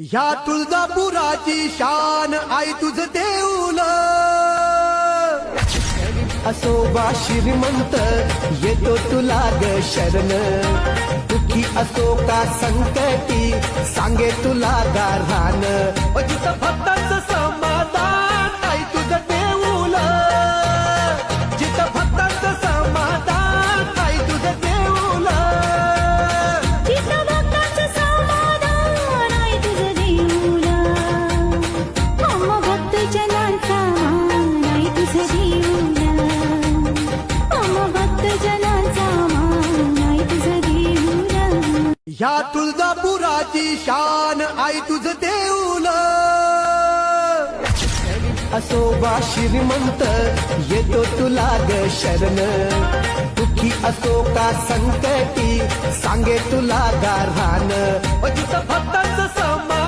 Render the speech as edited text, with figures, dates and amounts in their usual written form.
या तुळजापुराची शान आई तुझ देऊल असो बा श्रीमंत येतो तुला ग शरण दुःखी असो का संकटी सांगे तुला गारहान जिथं भक्तांचं समाधान आई तुझ देऊल जिथं भक्तांचं समाधान आई तुझ देऊल जिथं भक्तांचं समाधान आई तुझं देऊळ मम भक्त जनांचा मान आई तुझं देऊळ मम भक्त जनांचा मान आई तुझं देऊळ या तुळजापुराची शान आई तुझ देऊल असो बा श्रीमंत येतो तुला ग शरण दुःखी असो का संकटी सांगे तुला गारहान जिथं भक्तांचं